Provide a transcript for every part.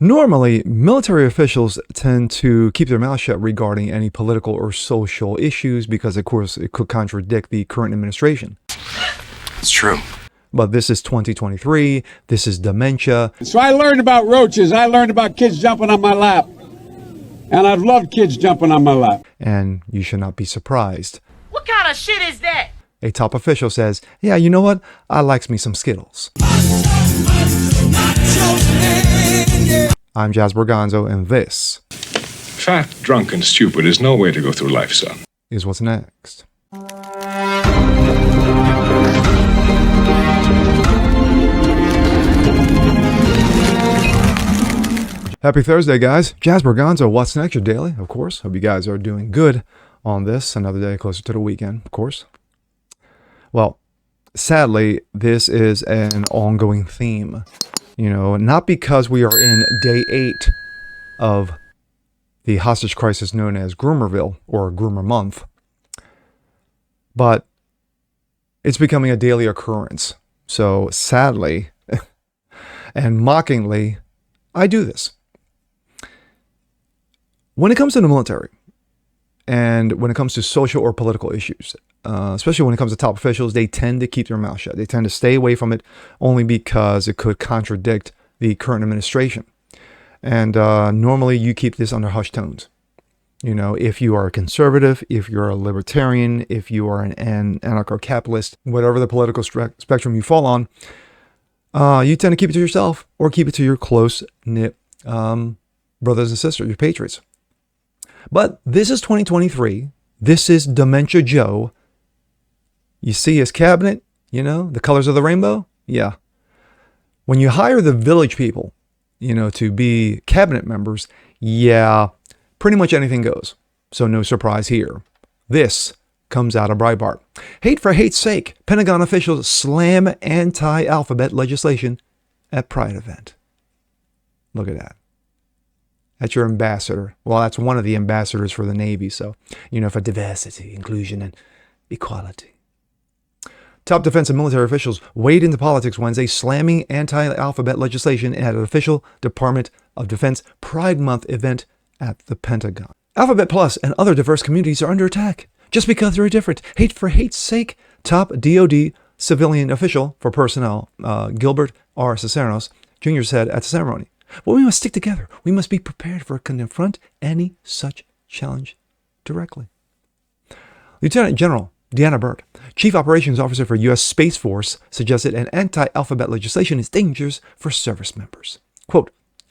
Normally, military officials tend to keep their mouth shut regarding any political or social issues because, of course, it could contradict the current administration. It's true. But this is 2023. This is dementia. So I learned about roaches. I learned about kids jumping on my lap. And I've loved kids jumping on my lap. And you should not be surprised. What kind of shit is that? A top official says, yeah, you know what? I likes me some Skittles. I'm Jazz Borgonzo, and this Fat, drunk, and stupid is no way to go through life, son. is what's next. Happy Thursday, guys. Jazz Borgonzo, what's next? Your daily, of course. Hope you guys are doing good on this. Another day closer to the weekend, of course. Well, sadly, this is an ongoing theme. You know, not because we are in day 8 of the hostage crisis known as Groomerville or Groomer Month, but it's becoming a daily occurrence. So sadly and mockingly, I do this. When it comes to the military and when it comes to social or political issues, especially when it comes to top officials, they tend to keep their mouth shut. They tend to stay away from it only because it could contradict the current administration. And normally you keep this under hushed tones. You know, if you are a conservative, if you're a libertarian, if you are an anarcho-capitalist, whatever the political spectrum you fall on, you tend to keep it to yourself or keep it to your close-knit brothers and sisters, your patriots. But this is 2023. This is Dementia Joe. You see his cabinet, you know, the colors of the rainbow? Yeah. When you hire the village people, you know, to be cabinet members, yeah, pretty much anything goes. So no surprise here. This comes out of Breitbart. Hate for hate's sake. Pentagon officials slam anti-alphabet legislation at Pride event. Look at that. That's your ambassador. Well, that's one of the ambassadors for the Navy. So, you know, for diversity, inclusion, and equality. Top defense and military officials wade into politics Wednesday, slamming anti-alphabet legislation at an official Department of Defense Pride Month event at the Pentagon. Alphabet Plus and other diverse communities are under attack just because they're different. Hate for hate's sake. Top DoD civilian official for personnel, Gilbert R. Cisneros Jr. said at the ceremony, "Well, we must stick together. We must be prepared to confront any such challenge directly." Lieutenant General Deanna Burt, Chief Operations Officer for U.S. Space Force, suggested an anti-alphabet legislation is dangerous for service members. Quote,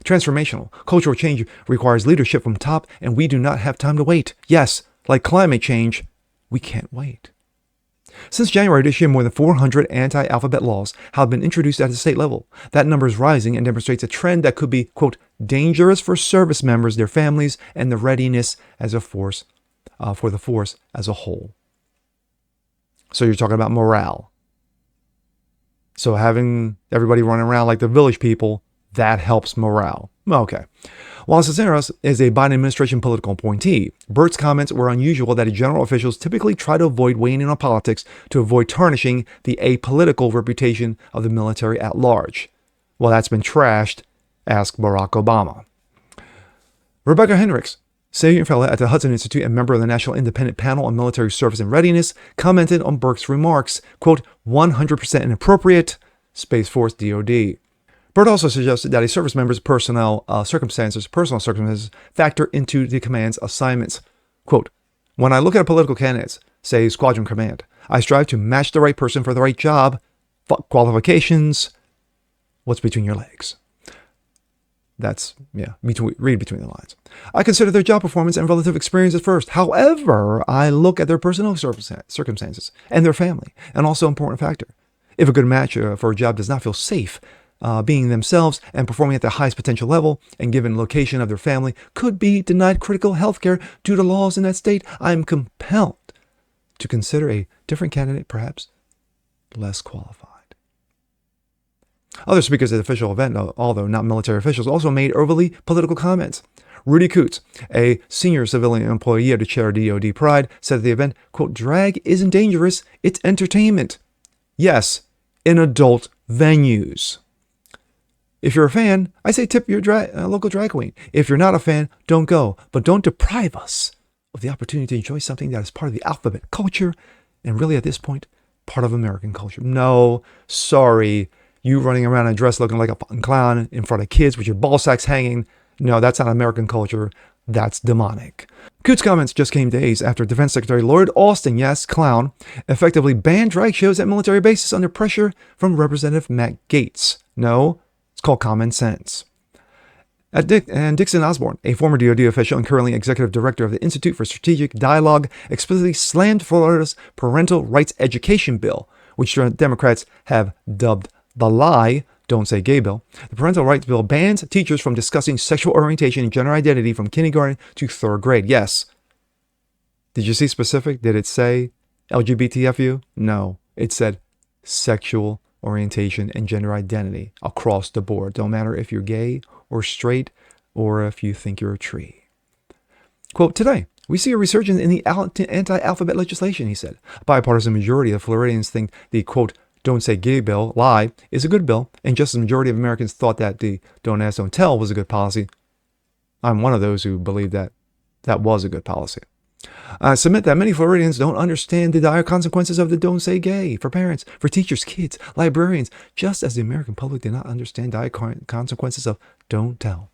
"Transformational, cultural change requires leadership from top, and we do not have time to wait. Yes, like climate change, we can't wait." Since January this year, more than 400 anti-alphabet laws have been introduced at the state level. That number is rising and demonstrates a trend that could be, quote, dangerous for service members, their families, and the readiness as a force for the force as a whole. So you're talking about morale. So having everybody running around like the village people, that helps morale. Okay. While Cisneros is a Biden administration political appointee, Burt's comments were unusual that general officials typically try to avoid weighing in on politics to avoid tarnishing the apolitical reputation of the military at large. Well, that's been trashed. Ask Barack Obama. Rebecca Hendricks, senior fellow at the Hudson Institute and member of the National Independent Panel on Military Service and Readiness, commented on Burke's remarks, quote, 100% inappropriate, Space Force DoD. Burt also suggested that a service member's personal circumstances factor into the command's assignments. Quote, "When I look at political candidates, say Squadron Command, I strive to match the right person for the right job, qualifications, what's between your legs." That's, read between the lines. "I consider their job performance and relative experience at first. However, I look at their personal circumstances and their family, an also important factor. If a good match for a job does not feel safe, being themselves and performing at the highest potential level, and given location of their family, could be denied critical health care due to laws in that state, I am compelled to consider a different candidate, perhaps less qualified." Other speakers at the official event, although not military officials, also made overly political comments. Rudy Coots, a senior civilian employee at the chair of DoD Pride, said at the event, quote, "Drag isn't dangerous, it's entertainment. Yes, in adult venues." If you're a fan, I say tip your local drag queen. If you're not a fan, don't go. But don't deprive us of the opportunity to enjoy something that is part of the alphabet culture and really at this point, part of American culture. No, sorry. You running around in a dress looking like a fucking clown in front of kids with your ball sacks hanging. No, that's not American culture. That's demonic. Coots' comments just came days after Defense Secretary Lloyd Austin, yes, clown, effectively banned drag shows at military bases under pressure from Representative Matt Gaetz. No, it's called common sense. And Dixon Osborne, a former DoD official and currently executive director of the Institute for Strategic Dialogue, explicitly slammed Florida's parental rights education bill, which Democrats have dubbed the lie, don't say gay bill. The parental rights bill bans teachers from discussing sexual orientation and gender identity from kindergarten to third grade. Yes. Did you see specific? Did it say LGBTFU? No. It said sexual orientation and gender identity across the board. Don't matter if you're gay or straight or if you think you're a tree. Quote, today, we see a resurgence in the anti-alphabet legislation, he said. A bipartisan majority of Floridians think the, quote, don't say gay bill, lie, is a good bill, and just as the majority of Americans thought that the don't ask, don't tell was a good policy. I'm one of those who believe that that was a good policy. I submit that many Floridians don't understand the dire consequences of the don't say gay for parents, for teachers, kids, librarians, just as the American public did not understand dire consequences of don't tell.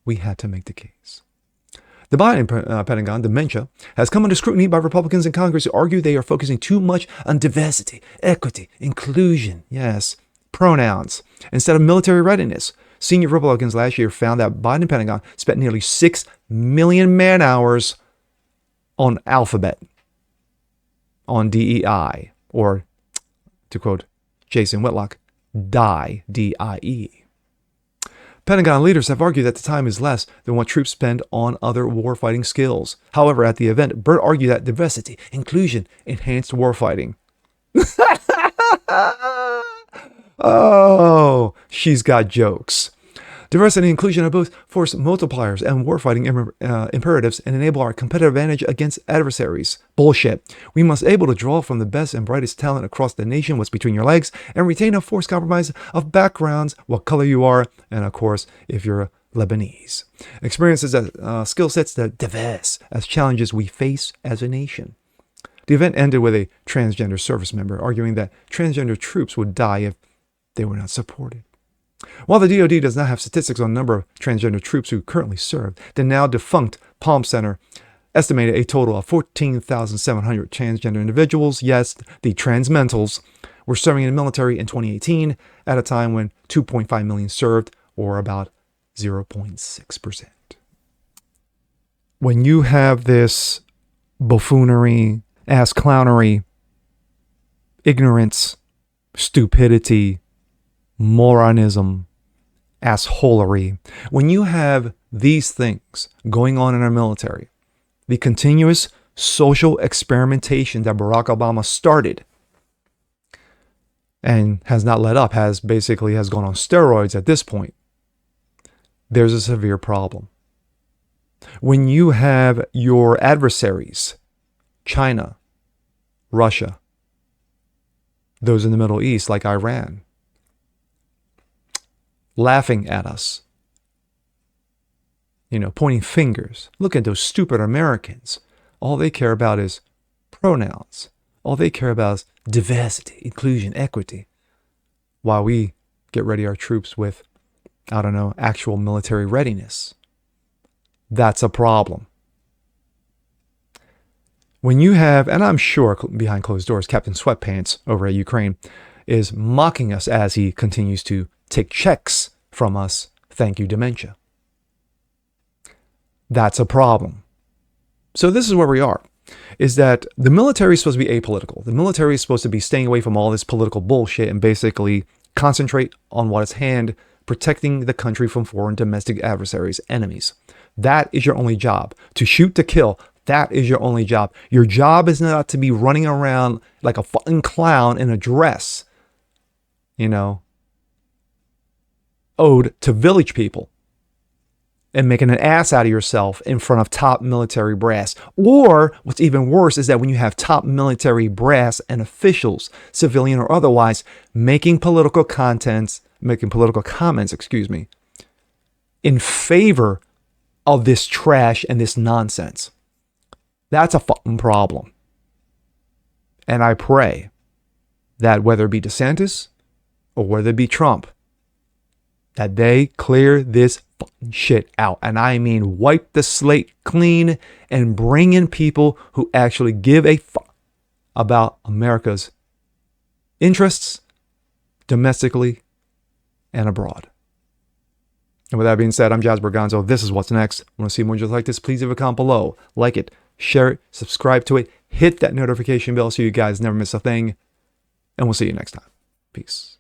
We had to make the case. The Biden Pentagon, dementia, has come under scrutiny by Republicans in Congress who argue they are focusing too much on diversity, equity, inclusion, yes, pronouns, instead of military readiness. Senior Republicans last year found that Biden Pentagon spent nearly 6 million man-hours on alphabet, on DEI, or, to quote Jason Whitlock, DIE, D-I-E. Pentagon leaders have argued that the time is less than what troops spend on other warfighting skills. However, at the event, Burt argued that diversity, inclusion, enhanced warfighting. Oh, she's got jokes. Diversity and inclusion are both force multipliers and warfighting imperatives and enable our competitive advantage against adversaries. Bullshit. We must be able to draw from the best and brightest talent across the nation, what's between your legs, and retain a force compromise of backgrounds, what color you are, and of course, if you're Lebanese. Experiences as skill sets that diverse as challenges we face as a nation. The event ended with a transgender service member arguing that transgender troops would die if they were not supported. While the DoD does not have statistics on the number of transgender troops who currently serve, the now defunct Palm Center estimated a total of 14,700 transgender individuals, yes, the transmentals, were serving in the military in 2018 at a time when 2.5 million served, or about 0.6%. When you have this buffoonery, ass clownery, ignorance, stupidity, moronism, assholery. When you have these things going on in our military, the continuous social experimentation that Barack Obama started and has not let up, has gone on steroids at this point, there's a severe problem. When you have your adversaries, China, Russia, those in the Middle East like Iran, laughing at us, pointing fingers. Look at those stupid Americans. All they care about is pronouns. All they care about is diversity, inclusion, equity. While we get ready our troops with, actual military readiness. That's a problem. When you have, and I'm sure behind closed doors, Captain Sweatpants over at Ukraine is mocking us as he continues to take checks from us. Thank you, dementia. That's a problem. So this is where we are, is that the military is supposed to be apolitical. The military is supposed to be staying away from all this political bullshit and basically concentrate on what is at hand, protecting the country from foreign domestic adversaries, enemies. That is your only job. To shoot, to kill. That is your only job. Your job is not to be running around like a fucking clown in a dress, ode to village people and making an ass out of yourself in front of top military brass. Or what's even worse is that when you have top military brass and officials, civilian or otherwise, making political content making political comments, in favor of this trash and this nonsense. That's a fucking problem. And I pray that whether it be DeSantis or whether it be Trump, that they clear this fucking shit out. And I mean wipe the slate clean and bring in people who actually give a fuck about America's interests domestically and abroad. And with that being said, I'm Jazz Berganzo. This is What's Next. Want to see more just like this? Please leave a comment below. Like it, share it, subscribe to it, hit that notification bell so you guys never miss a thing. And we'll see you next time. Peace.